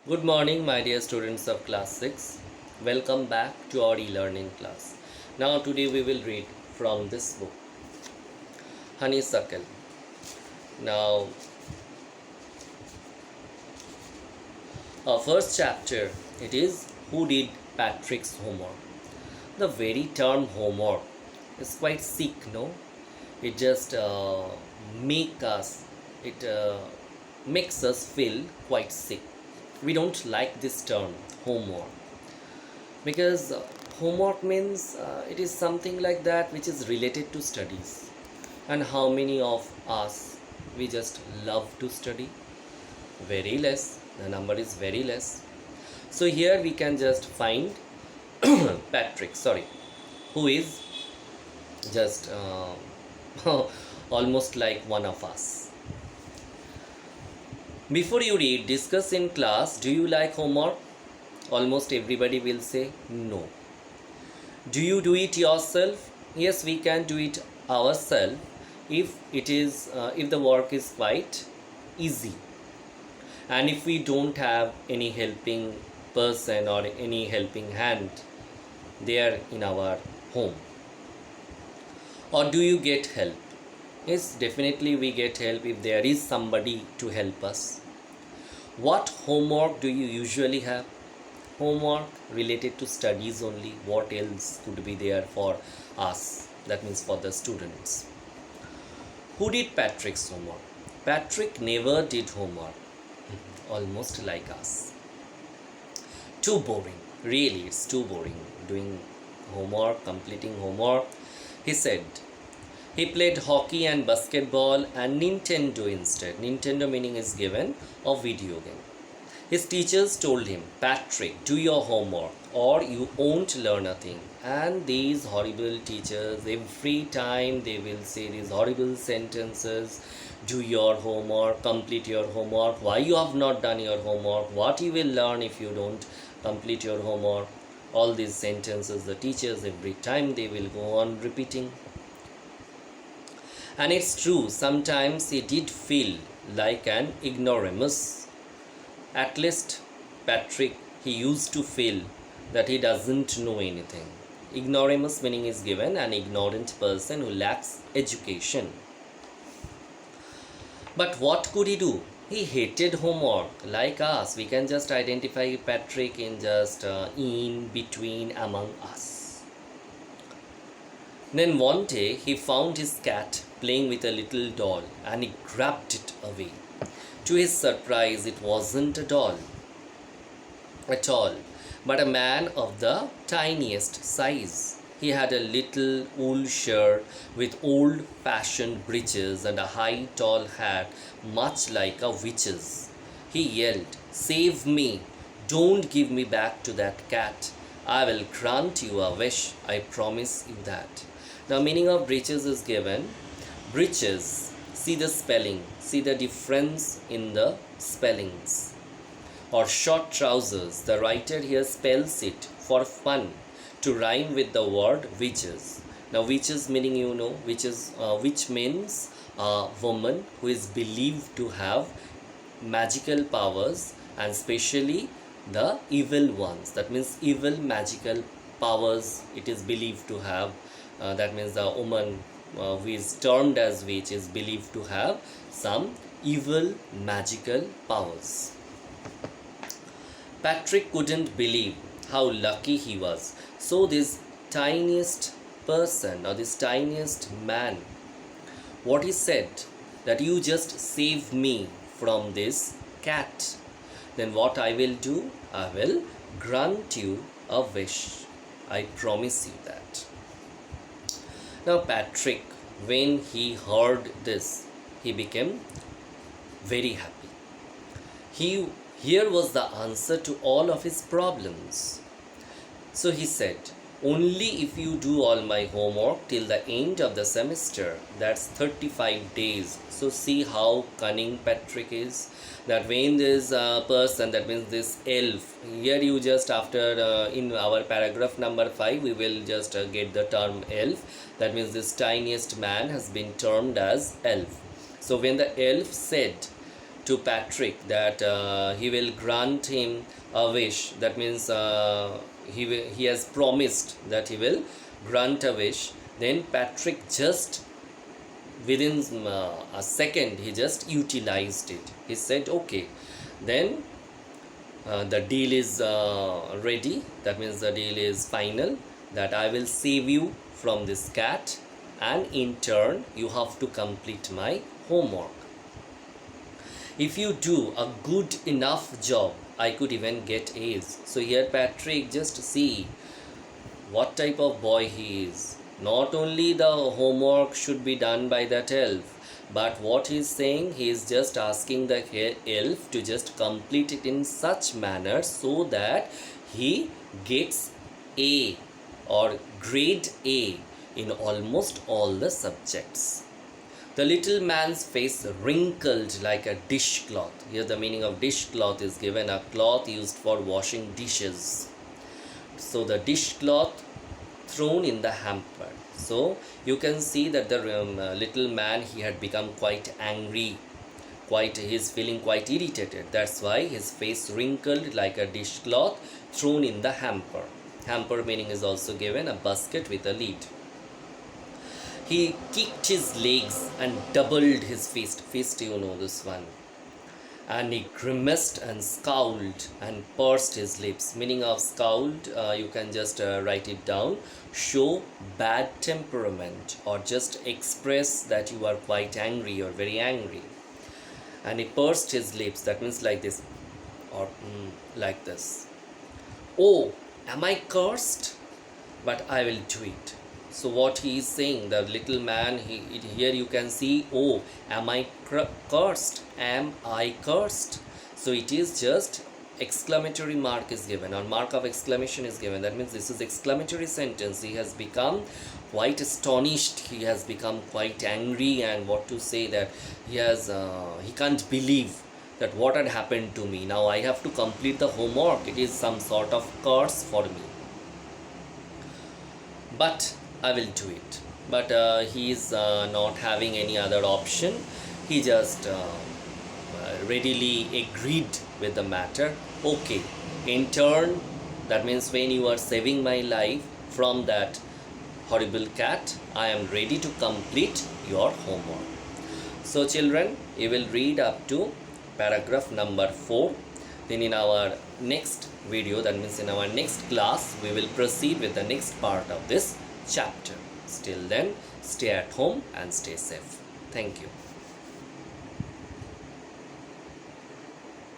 Good morning, my dear students of class 6. Welcome back to our e-learning class. Now, today we will read from this book, Honeysuckle. Now, our first chapter, it is Who Did Patrick's Homework? The very term homework is quite sick, no? It just it makes us feel quite sick. We don't like this term homework because homework means it is something like that which is related to studies. And how many of us we just love to study? Very less. The number is very less. So here we can just find Patrick, sorry, who is just almost like one of us. Before you read, discuss in class, do you like homework? Almost everybody will say no. Do you do it yourself? Yes, we can do it ourselves if if the work is quite easy, and if we don't have any helping person or any helping hand there in our home. Or do you get help? Yes, definitely we get help if there is somebody to help us. What homework do you usually have? Homework related to studies only. What else could be there for us? That means for the students. Who did Patrick's homework? Patrick never did homework. Almost like us. Too boring. Really, it's too boring. Doing homework, completing homework. He said, he played hockey and basketball and Nintendo instead. Nintendo meaning is given of video game. His teachers told him, Patrick, do your homework or you won't learn a thing. And these horrible teachers, every time they will say these horrible sentences, do your homework, complete your homework, why you have not done your homework, what you will learn if you don't complete your homework. All these sentences, the teachers, every time they will go on repeating. And it's true, sometimes he did feel like an ignoramus. At least Patrick, he used to feel that he doesn't know anything. Ignoramus meaning is given an ignorant person who lacks education. But what could he do? He hated homework like us. We can just identify Patrick in just in between among us. Then one day he found his cat playing with a little doll and he grabbed it away. To his surprise, it wasn't a doll at all, but a man of the tiniest size. He had a little wool shirt with old-fashioned breeches and a high tall hat, much like a witch's. He yelled, "Save me! Don't give me back to that cat. I will grant you a wish, I promise you that." The meaning of breeches is given. Breeches, see the spelling, see the difference in the spellings. Or short trousers, the writer here spells it for fun to rhyme with the word witches. Now witches meaning witch means a woman who is believed to have magical powers, and especially the evil ones. That means evil magical powers it is believed to have. That means the woman who is termed as witch is believed to have some evil magical powers. Patrick couldn't believe how lucky he was. So this tiniest person or this tiniest man, what he said, that you just save me from this cat, then what I will do, I will grant you a wish. I promise you that. Now Patrick, when he heard this, he became very happy. Here was the answer to all of his problems. So he said, only if you do all my homework till the end of the semester, that's 35 days. So see how cunning Patrick is. That when this person, that means this elf, here you just after in our paragraph number 5, we will just get the term elf. That means this tiniest man has been termed as elf. So when the elf said to Patrick that he will grant him a wish. That means he has promised that he will grant a wish. Then Patrick just within a second he just utilized it. He said okay. Then the deal is ready. That means the deal is final, that I will save you from this cat, and in turn you have to complete my homework. If you do a good enough job, I could even get A's. So here Patrick, just see what type of boy he is. Not only the homework should be done by that elf, but what he is saying, he is just asking the elf to just complete it in such manner so that he gets A or grade A in almost all the subjects. The little man's face wrinkled like a dishcloth. Here the meaning of dishcloth is given, a cloth used for washing dishes. So the dishcloth thrown in the hamper. So you can see that the little man, he had become quite angry. He is feeling quite irritated. That's why his face wrinkled like a dishcloth thrown in the hamper. Hamper meaning is also given, a basket with a lid. He kicked his legs and doubled his fist. Fist, you know this one. And he grimaced and scowled and pursed his lips. Meaning of scowled, you can just write it down. Show bad temperament, or just express that you are quite angry or very angry. And he pursed his lips. That means like this, or like this. Oh, am I cursed? But I will do it. So what he is saying, the little man, here you can see, oh, am I cursed? Am I cursed? So it is just exclamatory mark is given, or mark of exclamation is given. That means this is exclamatory sentence. He has become quite astonished. He has become quite angry, and what to say, that he can't believe that what had happened to me. Now I have to complete the homework. It is some sort of curse for me. But I will do it. But he is not having any other option. He just readily agreed with the matter. Okay, in turn, that means when you are saving my life from that horrible cat, I am ready to complete your homework. So children, you will read up to paragraph number 4. Then in our next video, that means in our next class, we will proceed with the next part of this chapter. Till then, stay at home and stay safe. Thank you.